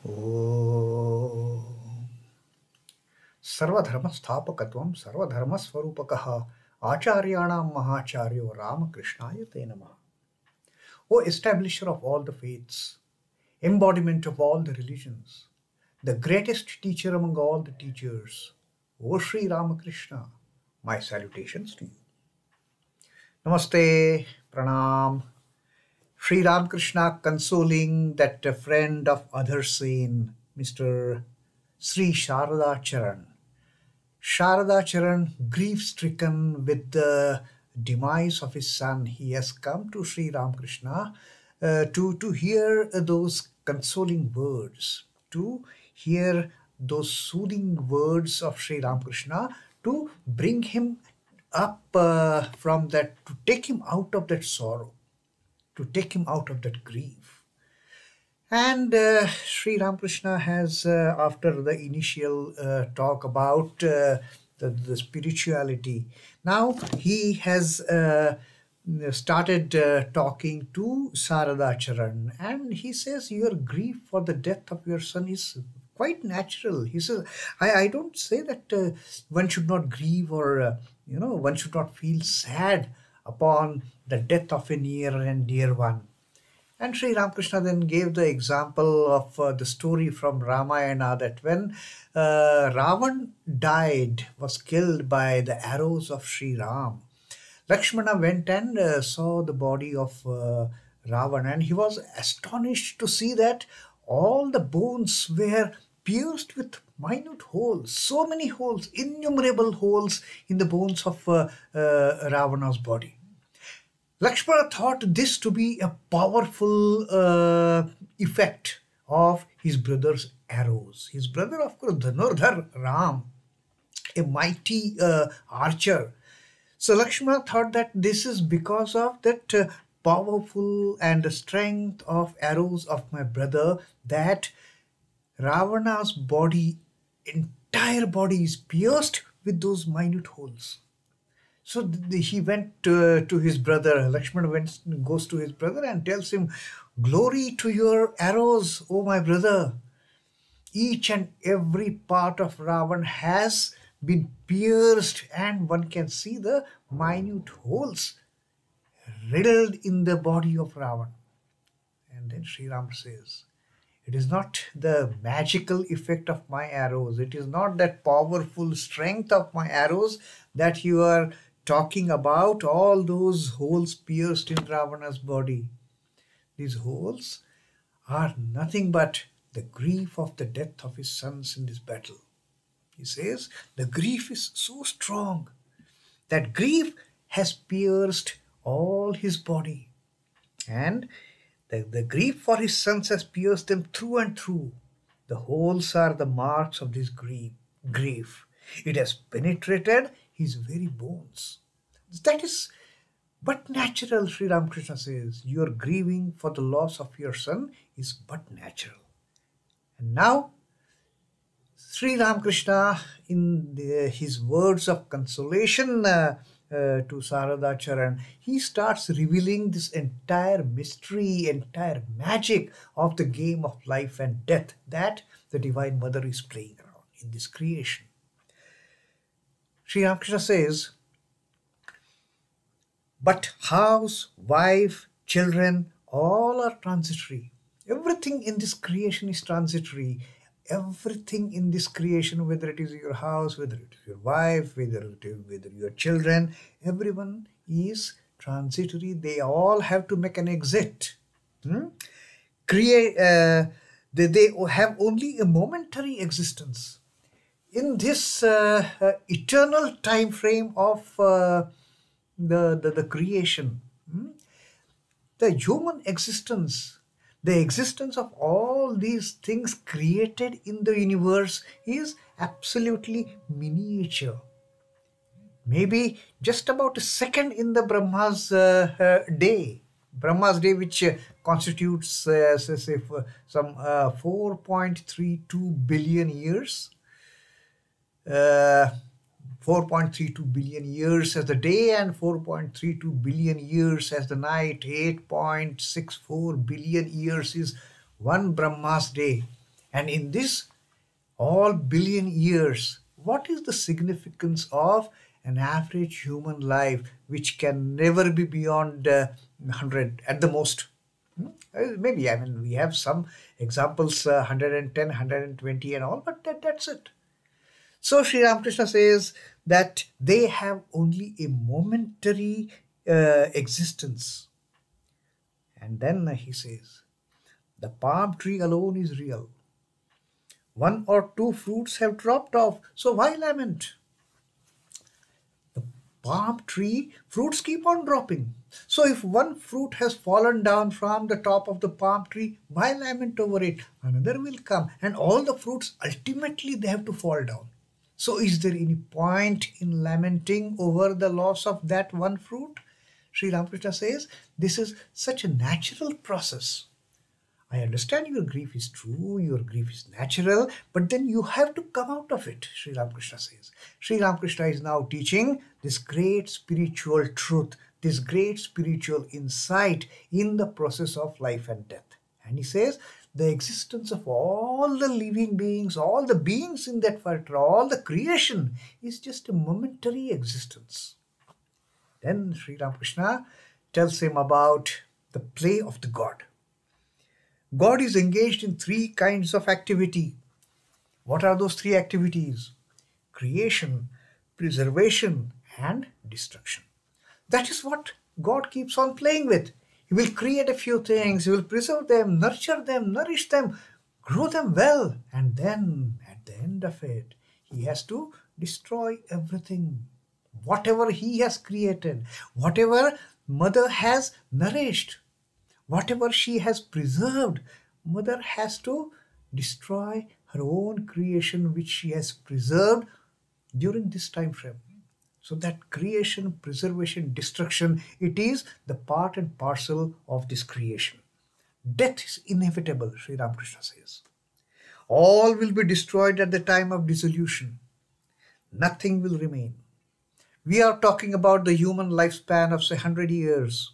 Oh, Sarvadharmastapakatvam Sarvadharmaswarupakaha Acharyanam Mahacharyo Ramakrishnaya Te Namaha. O establisher of all the faiths, embodiment of all the religions, the greatest teacher among all the teachers, O Sri Ramakrishna, my salutations to you. Namaste, Pranam. Sri Ramakrishna consoling that friend of other saint, Mr. Sri Sharada Charan. Sharada Charan, grief-stricken with the demise of his son, he has come to Sri Ramakrishna to hear those consoling words, to hear those soothing words of Sri Ramakrishna, to bring him up from that, to take him out of that sorrow, to take him out of that grief. And Sri Ramakrishna has, after the initial talk about the spirituality, now he has started talking to Sarada Charan, and he says, your grief for the death of your son is quite natural. He says, I don't say that one should not grieve or, one should not feel sad upon the death of a near and dear one. And Sri Ramakrishna then gave the example of the story from Ramayana that when Ravan died, was killed by the arrows of Sri Ram, Lakshmana went and saw the body of Ravan, and he was astonished to see that all the bones were pierced with minute holes, so many holes, innumerable holes in the bones of Ravana's body. Lakshmana thought this to be a powerful effect of his brother's arrows. His brother, of course, Dhanurdhar Ram, a mighty archer. So Lakshmana thought that this is because of that powerful and the strength of arrows of my brother, that Ravana's body, entire body is pierced with those minute holes. So he went to his brother. Lakshmana goes to his brother and tells him, glory to your arrows, O my brother. Each and every part of Ravan has been pierced, and one can see the minute holes riddled in the body of Ravan. And then Sri Ram says, it is not the magical effect of my arrows. It is not that powerful strength of my arrows that you are talking about, all those holes pierced in Ravana's body. These holes are nothing but the grief of the death of his sons in this battle. He says the grief is so strong that grief has pierced all his body, and the grief for his sons has pierced them through and through. The holes are the marks of this grief. It has penetrated his very bones. That is but natural, Sri Ramakrishna says. Your grieving for the loss of your son is but natural. And now, Sri Ramakrishna, in his words of consolation to Sarada Charan, he starts revealing this entire mystery, entire magic of the game of life and death that the Divine Mother is playing around in this creation. Sri Ramakrishna says, but house, wife, children, all are transitory. Everything in this creation is transitory. Everything in this creation, whether it is your house, whether it is your wife, whether your children, everyone is transitory. They all have to make an exit. They have only a momentary existence. In this eternal time frame of the creation, the human existence, the existence of all these things created in the universe is absolutely miniature. Maybe just about a second in the Brahma's day. Brahma's day, which constitutes say some 4.32 billion years. 4.32 billion years as the day and 4.32 billion years as the night. 8.64 billion years is one Brahma's day. And in this all billion years, what is the significance of an average human life which can never be beyond 100 at the most? Maybe, I mean, we have some examples, 110, 120 and all, but that's it. So Sri Ramakrishna says that they have only a momentary existence. And then he says, the palm tree alone is real. One or two fruits have dropped off, so why lament? The palm tree, fruits keep on dropping. So if one fruit has fallen down from the top of the palm tree, why lament over it? Another will come, and all the fruits, ultimately they have to fall down. So is there any point in lamenting over the loss of that one fruit? Sri Ramakrishna says, this is such a natural process. I understand your grief is true, your grief is natural, but then you have to come out of it, Sri Ramakrishna says. Sri Ramakrishna is now teaching this great spiritual truth, this great spiritual insight in the process of life and death. And he says, the existence of all the living beings, all the beings in that world, all the creation is just a momentary existence. Then Sri Ramakrishna tells him about the play of the God. God is engaged in three kinds of activity. What are those three activities? Creation, preservation, and destruction. That is what God keeps on playing with. He will create a few things, he will preserve them, nurture them, nourish them, grow them well, and then at the end of it, he has to destroy everything. Whatever he has created, whatever mother has nourished, whatever she has preserved, mother has to destroy her own creation which she has preserved during this time frame. So that creation, preservation, destruction, it is the part and parcel of this creation. Death is inevitable, Sri Ramakrishna says. All will be destroyed at the time of dissolution. Nothing will remain. We are talking about the human lifespan of say 100 years.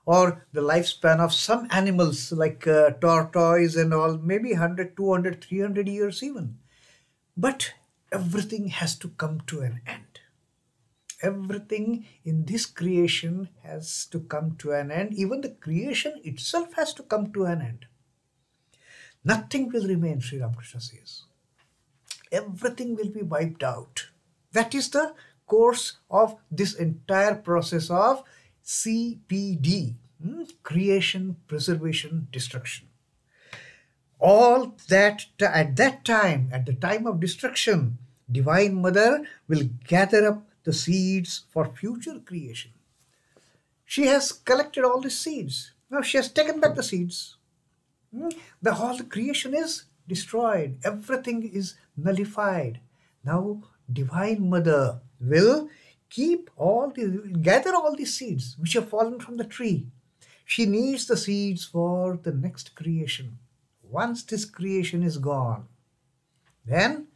Or the lifespan of some animals like tortoise and all, maybe 100, 200, 300 years even. But everything has to come to an end. Everything in this creation has to come to an end. Even the creation itself has to come to an end. Nothing will remain, Sri Ramakrishna says. Everything will be wiped out. That is the course of this entire process of CPD, creation, preservation, destruction. All that at that time, at the time of destruction, Divine Mother will gather up the seeds for future creation. She has collected all the seeds. Now she has taken back the seeds. The whole creation is destroyed. Everything is nullified. Now Divine Mother will gather all the seeds which have fallen from the tree. She needs the seeds for the next creation. Once this creation is gone, then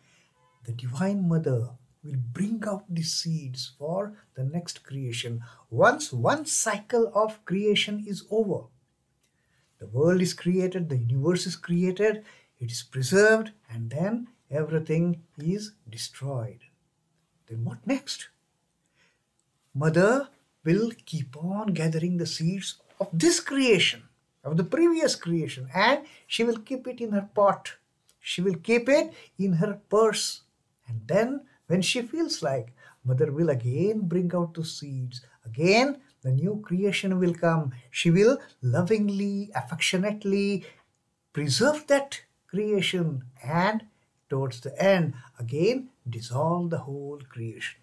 the Divine Mother will bring out the seeds for the next creation. Once one cycle of creation is over, the world is created, the universe is created, it is preserved, and then everything is destroyed. Then what next? Mother will keep on gathering the seeds of this creation, of the previous creation, and she will keep it in her pot. She will keep it in her purse. And then when she feels like, Mother will again bring out the seeds. Again, the new creation will come. She will lovingly, affectionately preserve that creation and towards the end, again, dissolve the whole creation.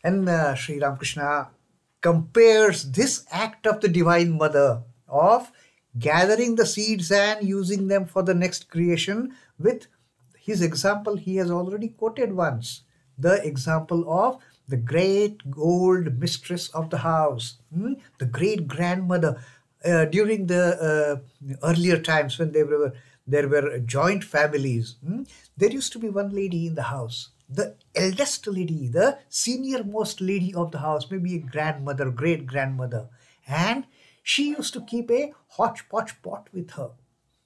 And Sri Ramakrishna compares this act of the Divine Mother of gathering the seeds and using them for the next creation with his example he has already quoted once. The example of the great old mistress of the house, the great grandmother. During the earlier times when there were joint families, there used to be one lady in the house, the eldest lady, the senior most lady of the house, maybe a grandmother, great grandmother, and She used to keep a hotchpotch-pot with her.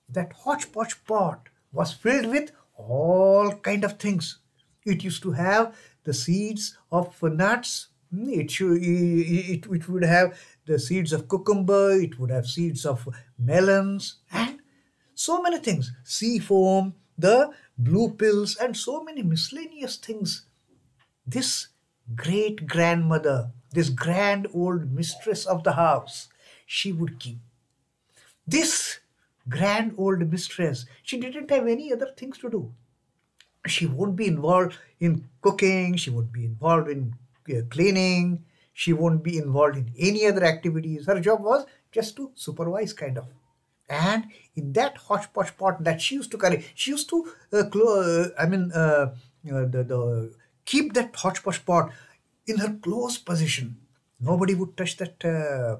That hotchpotch-pot was filled with all kind of things. It used to have the seeds of nuts. It would have the seeds of cucumber. It would have seeds of melons and so many things. Sea foam, the blue pills, and so many miscellaneous things. This great grandmother, this grand old mistress of the house, she would keep. This grand old mistress, she didn't have any other things to do. She won't be involved in cooking, she won't be involved in cleaning, she won't be involved in any other activities. Her job was just to supervise, kind of. And in that hotchpotch pot that she used to carry, she used to keep that hotchpotch pot in her close position. Nobody would touch that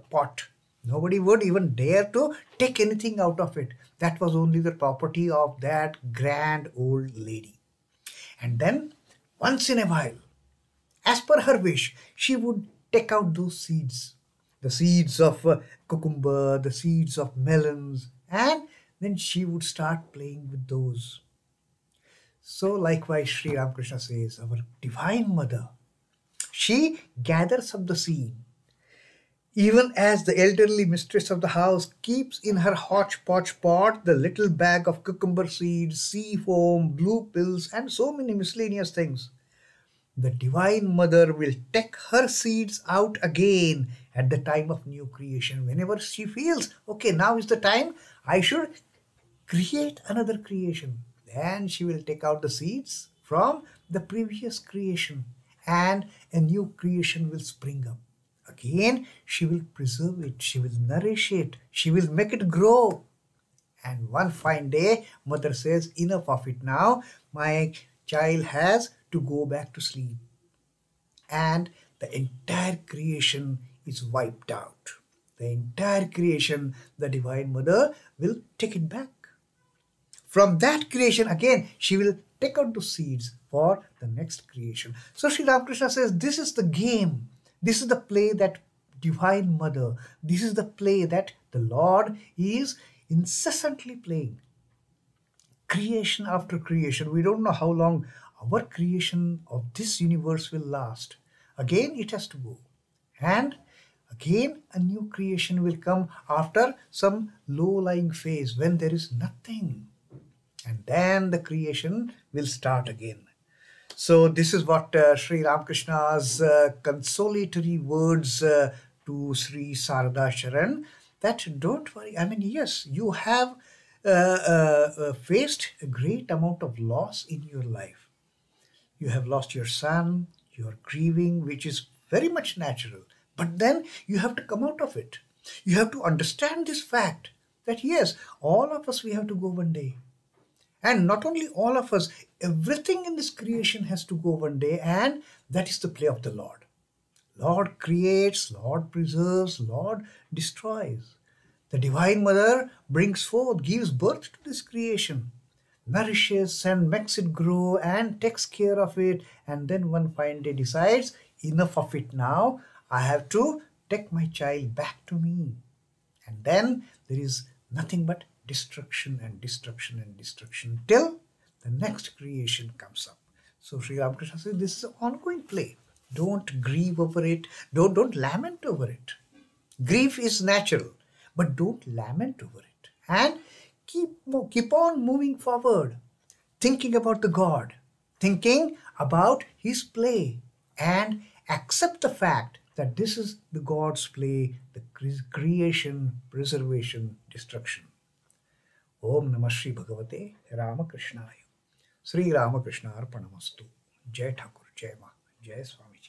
pot. Nobody would even dare to take anything out of it. That was only the property of that grand old lady. And then, once in a while, as per her wish, she would take out those seeds. The seeds of cucumber, the seeds of melons, and then she would start playing with those. So likewise, Sri Ramakrishna says, our Divine Mother, she gathers up the seed, even as the elderly mistress of the house keeps in her hotchpotch pot the little bag of cucumber seeds, sea foam, blue pills, and so many miscellaneous things. The Divine Mother will take her seeds out again at the time of new creation. Whenever she feels, okay, now is the time, I should create another creation. Then she will take out the seeds from the previous creation and a new creation will spring up. Again, she will preserve it, she will nourish it, she will make it grow. And one fine day, mother says, enough of it now. My child has to go back to sleep. And the entire creation is wiped out. The entire creation, the Divine Mother will take it back. From that creation, again, she will take out the seeds for the next creation. So Sri Ramakrishna says, this is the game. This is the play that Divine Mother, this is the play that the Lord is incessantly playing. Creation after creation. We don't know how long our creation of this universe will last. Again, it has to go. And again, a new creation will come after some low-lying phase when there is nothing. And then the creation will start again. So this is what Sri Ramakrishna's consolatory words to Sri Sarada Charan, that don't worry. I mean, yes, you have faced a great amount of loss in your life. You have lost your son, you are grieving, which is very much natural. But then you have to come out of it. You have to understand this fact that yes, all of us, we have to go one day. And not only all of us, everything in this creation has to go one day, and that is the play of the Lord. Lord creates, Lord preserves, Lord destroys. The Divine Mother brings forth, gives birth to this creation, nourishes and makes it grow and takes care of it, and then one fine day decides, enough of it now, I have to take my child back to me. And then there is nothing but destruction and destruction and destruction till the next creation comes up. So Sri Ramakrishna says this is an ongoing play. Don't grieve over it. Don't lament over it. Grief is natural, but don't lament over it. And keep on moving forward, thinking about the God, thinking about His play, and accept the fact that this is the God's play, the creation, preservation, destruction. Om Namah Shri Bhagavate Ramakrishnaaya. Sri Ramakrishna Arpanamastu. Jai Thakur, Jai Ma, Jai Swamiji.